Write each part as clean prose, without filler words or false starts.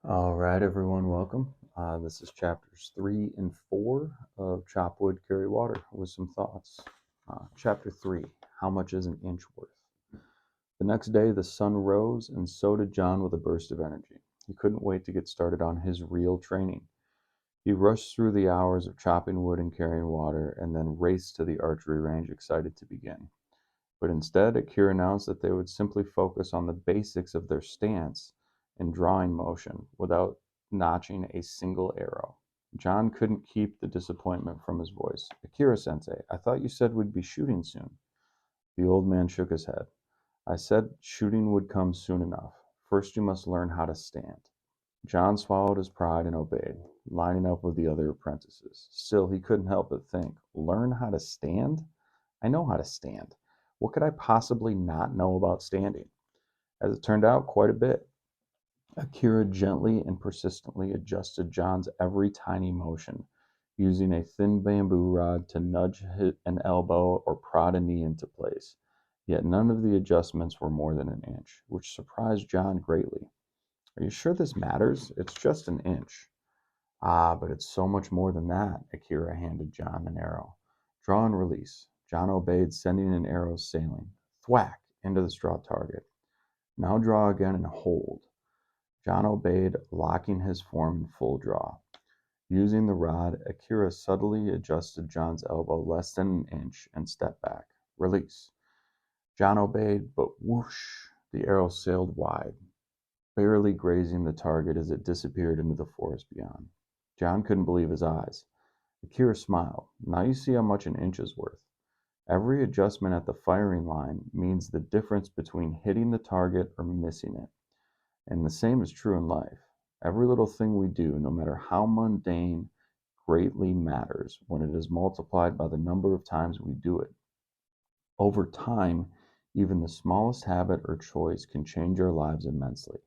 All right, everyone, welcome. This is chapters 3 and 4 of Chop Wood, Carry Water with some thoughts. Chapter 3, How Much is an Inch Worth? The next day, the sun rose, and so did John with a burst of energy. He couldn't wait to get started on his real training. He rushed through the hours of chopping wood and carrying water, and then raced to the archery range, excited to begin. But instead, Akira announced that they would simply focus on the basics of their stance and drawing motion without notching a single arrow. John couldn't keep the disappointment from his voice. Akira-sensei, I thought you said we'd be shooting soon. The old man shook his head. I said shooting would come soon enough. First you must learn how to stand. John swallowed his pride and obeyed, lining up with the other apprentices. Still, he couldn't help but think, learn how to stand? I know how to stand. What could I possibly not know about standing? As it turned out, quite a bit. Akira gently and persistently adjusted John's every tiny motion, using a thin bamboo rod to nudge an elbow or prod a knee into place. Yet none of the adjustments were more than an inch, which surprised John greatly. Are you sure this matters? It's just an inch. Ah, but it's so much more than that. Akira handed John an arrow. Draw and release. John obeyed, sending an arrow sailing. Thwack! Into the straw target. Now draw again and hold. John obeyed, locking his form in full draw. Using the rod, Akira subtly adjusted John's elbow less than an inch and stepped back. Release. John obeyed, but whoosh! The arrow sailed wide, barely grazing the target as it disappeared into the forest beyond. John couldn't believe his eyes. Akira smiled. Now you see how much an inch is worth. Every adjustment at the firing line means the difference between hitting the target or missing it. And the same is true in life. Every little thing we do, no matter how mundane, greatly matters when it is multiplied by the number of times we do it. Over time, even the smallest habit or choice can change our lives immensely.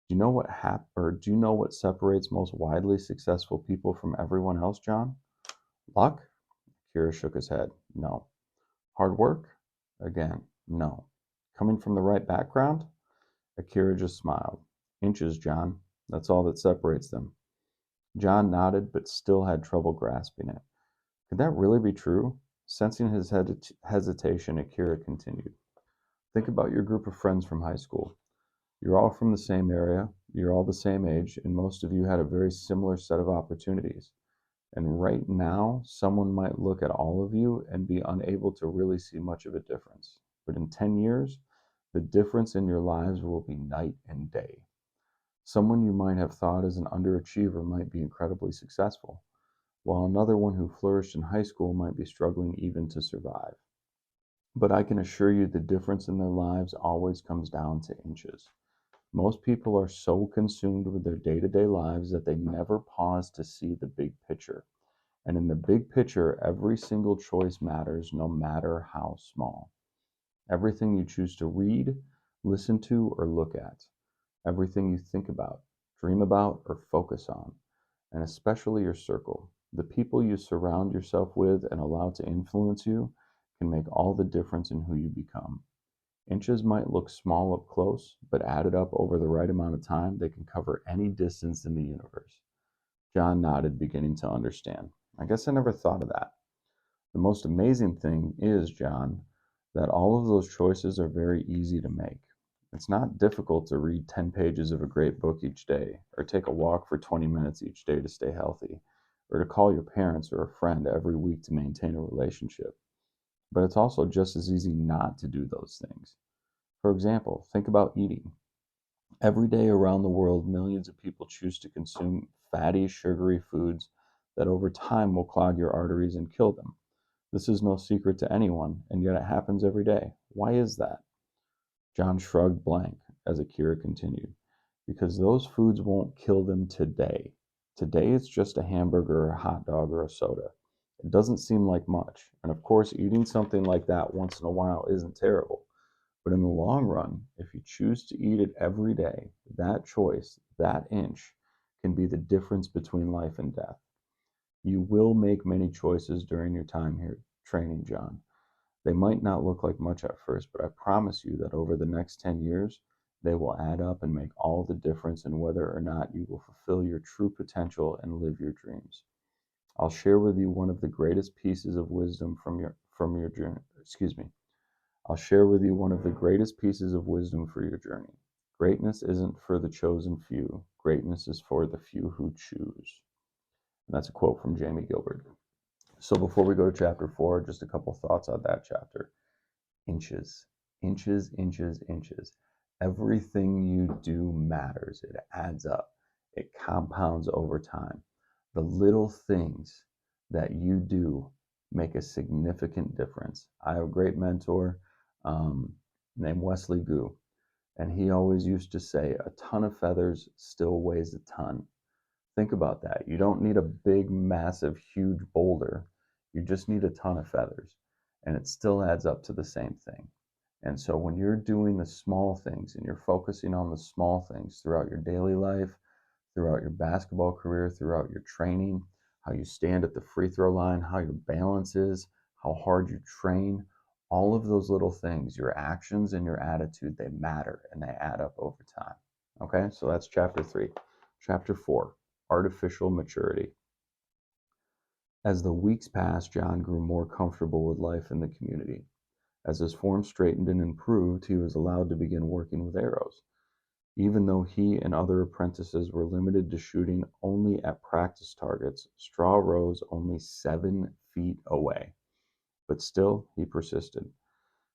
Do you know what separates most widely successful people from everyone else, John? Luck? Kira shook his head. No. Hard work? Again, no. Coming from the right background? Akira just smiled. Inches, John. That's all that separates them. John nodded, but still had trouble grasping it. Could that really be true? Sensing his hesitation, Akira continued. Think about your group of friends from high school. You're all from the same area, you're all the same age, and most of you had a very similar set of opportunities. And right now, someone might look at all of you and be unable to really see much of a difference. But in 10 years, the difference in your lives will be night and day. Someone you might have thought as an underachiever might be incredibly successful, while another one who flourished in high school might be struggling even to survive. But I can assure you the difference in their lives always comes down to inches. Most people are so consumed with their day-to-day lives that they never pause to see the big picture. And in the big picture, every single choice matters, no matter how small. Everything you choose to read, listen to, or look at. Everything you think about, dream about, or focus on. And especially your circle. The people you surround yourself with and allow to influence you can make all the difference in who you become. Inches might look small up close, but added up over the right amount of time, they can cover any distance in the universe. John nodded, beginning to understand. I guess I never thought of that. The most amazing thing is, John, that all of those choices are very easy to make. It's not difficult to read 10 pages of a great book each day, or take a walk for 20 minutes each day to stay healthy, or to call your parents or a friend every week to maintain a relationship. But it's also just as easy not to do those things. For example, think about eating. Every day around the world, millions of people choose to consume fatty, sugary foods that over time will clog your arteries and kill them. This is no secret to anyone, and yet it happens every day. Why is that? John shrugged blank as Akira continued. Because those foods won't kill them today. Today it's just a hamburger or a hot dog or a soda. It doesn't seem like much. And of course, eating something like that once in a while isn't terrible. But in the long run, if you choose to eat it every day, that choice, that inch, can be the difference between life and death. You will make many choices during your time here training, John. They might not look like much at first, but I promise you that over the next 10 years, They will add up and make all the difference in whether or not you will fulfill your true potential and live your dreams. I'll share with you one of the greatest pieces of wisdom from your journey. I'll share with you one of the greatest pieces of wisdom for your journey. Greatness isn't for the chosen few. Greatness is for the few who choose. And that's a quote from Jamie Gilbert. So before we go to chapter 4, just a couple thoughts on that chapter. Inches, inches, inches, inches. Everything you do matters. It adds up. It compounds over time. The little things that you do make a significant difference. I have a great mentor named Wesley Gu, and he always used to say, a ton of feathers still weighs a ton. Think about that. You don't need a big, massive, huge boulder. You just need a ton of feathers, and it still adds up to the same thing. And so when you're doing the small things and you're focusing on the small things throughout your daily life, throughout your basketball career, throughout your training, how you stand at the free throw line, how your balance is, how hard you train, all of those little things, your actions and your attitude, they matter and they add up over time. Okay, so that's chapter 3. Chapter 4, artificial maturity. As the weeks passed, John grew more comfortable with life in the community. As his form straightened and improved, he was allowed to begin working with arrows. Even though he and other apprentices were limited to shooting only at practice targets, Straw rose only 7 feet away. But still, he persisted,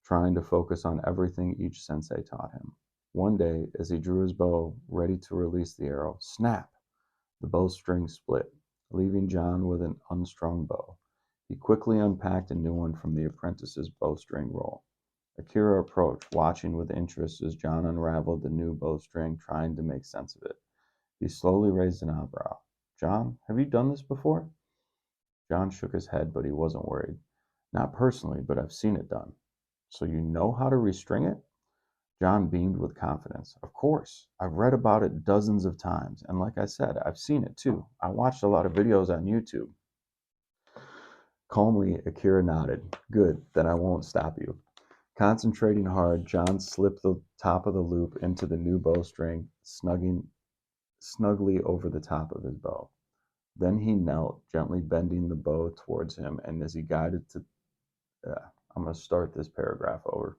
trying to focus on everything each sensei taught him. One day, as he drew his bow, ready to release the arrow, snap! The bowstring split, leaving John with an unstrung bow. He quickly unpacked a new one from the apprentice's bowstring roll. Akira approached, watching with interest as John unraveled the new bowstring, trying to make sense of it. He slowly raised an eyebrow. John, have you done this before? John shook his head, but he wasn't worried. Not personally, but I've seen it done. So you know how to restring it? John beamed with confidence. Of course. I've read about it dozens of times, and like I said, I've seen it too. I watched a lot of videos on YouTube. Calmly, Akira nodded. Good, then I won't stop you. Concentrating hard, John slipped the top of the loop into the new bowstring, snugly over the top of his bow. Then he knelt, gently bending the bow towards him, and as he guided to... I'm going to start this paragraph over.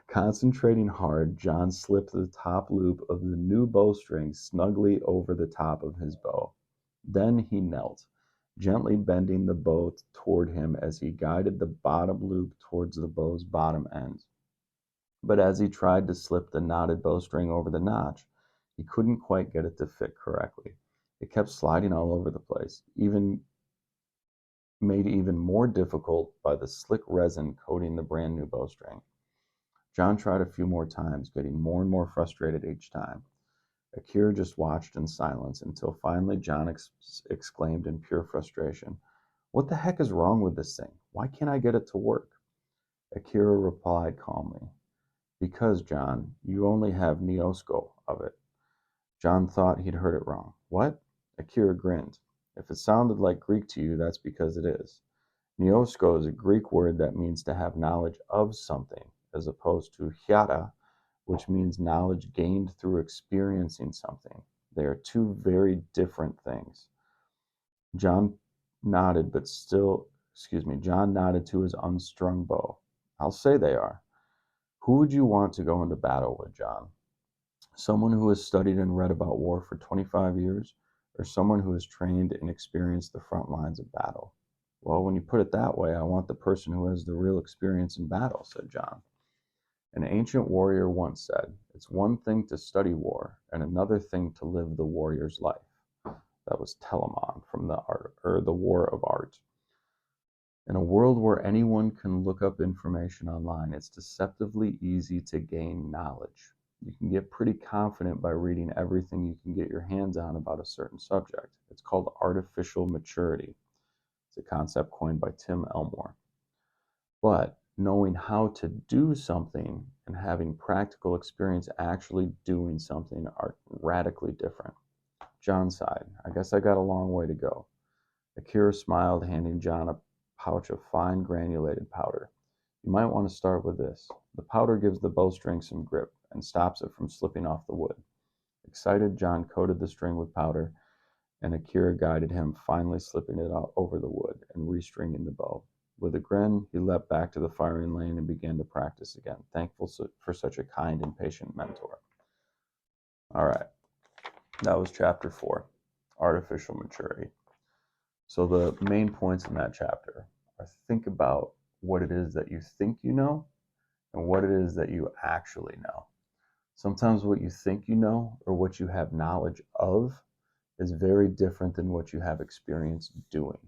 Concentrating hard, John slipped the top loop of the new bowstring snugly over the top of his bow. Then he knelt, gently bending the bow toward him as he guided the bottom loop towards the bow's bottom end. But as he tried to slip the knotted bowstring over the notch, he couldn't quite get it to fit correctly. It kept sliding all over the place, made even more difficult by the slick resin coating the brand new bowstring. John tried a few more times, getting more and more frustrated each time. Akira just watched in silence until finally John exclaimed in pure frustration, "What the heck is wrong with this thing? Why can't I get it to work?" Akira replied calmly, "Because, John, you only have Niosko of it." John thought he'd heard it wrong. What? Akira grinned. If it sounded like Greek to you, that's because it is. Niosko is a Greek word that means to have knowledge of something, as opposed to hiata, which means knowledge gained through experiencing something. They are two very different things. John nodded to his unstrung bow. I'll say they are. Who would you want to go into battle with, John? Someone who has studied and read about war for 25 years, or someone who has trained and experienced the front lines of battle? Well, when you put it that way, I want the person who has the real experience in battle, said John. An ancient warrior once said, it's one thing to study war and another thing to live the warrior's life. That was Telamon from the War of Art. In a world where anyone can look up information online, it's deceptively easy to gain knowledge. You can get pretty confident by reading everything you can get your hands on about a certain subject. It's called artificial maturity. It's a concept coined by Tim Elmore. But knowing how to do something and having practical experience actually doing something are radically different. John sighed. I guess I got a long way to go. Akira smiled, handing John a pouch of fine granulated powder. You might want to start with this. The powder gives the bowstring some grip, and stops it from slipping off the wood. Excited, John coated the string with powder, and Akira guided him, finally slipping it out over the wood and restringing the bow. With a grin, he leapt back to the firing lane and began to practice again, thankful for such a kind and patient mentor. All right, that was chapter 4, Artificial Maturity. So the main points in that chapter are think about what it is that you think you know and what it is that you actually know. Sometimes what you think you know or what you have knowledge of is very different than what you have experience doing.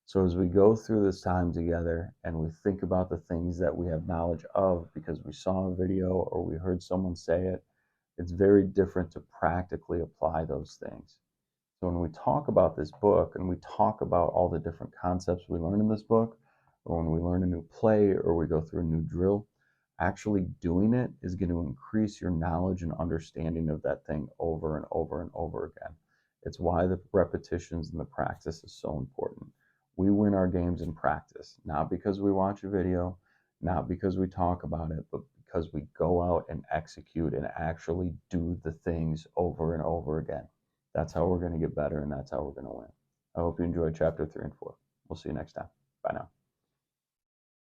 So as we go through this time together and we think about the things that we have knowledge of because we saw a video or we heard someone say it, it's very different to practically apply those things. So when we talk about this book and we talk about all the different concepts we learn in this book, or when we learn a new play or we go through a new drill, actually doing it is going to increase your knowledge and understanding of that thing over and over and over again. It's why the repetitions and the practice is so important. We win our games in practice, not because we watch a video, not because we talk about it, but because we go out and execute and actually do the things over and over again. That's how we're going to get better, and that's how we're going to win. I hope you enjoyed chapter 3 and 4. We'll see you next time. Bye now.